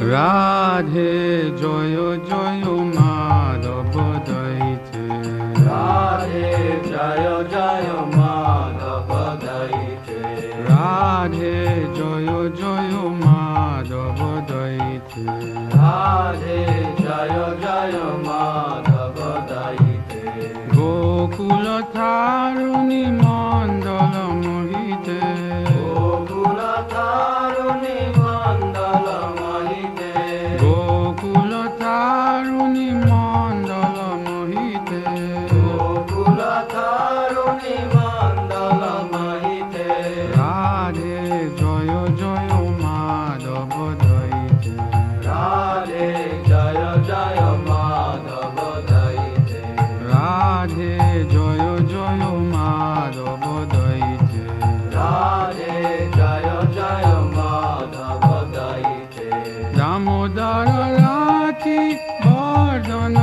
রাধে জয় জয় মাধব দইছে। রাধে জয় জয় মাধব দইছে। রাধে জয় জয় মাধব দইছে। রাধে জয় জয় মাধব দইছে। গোকুল তারুণী মণ্ডল মোহিতে। গোকুল তারুণী মণ্ডল মোহিতে। গোকুল তারুণী মণ্ডল মোহিতে। গোকুল তারুণী মণ্ডল মোহিতে। রাধে জয় জয় মাধব দইছে। রাধে জয় জয় মাধব দইছে। রাধে জয় জয় মাধব দইছে। রাধে জয় জয় মাধব দইছে। দামোদর রাতি বর্ধন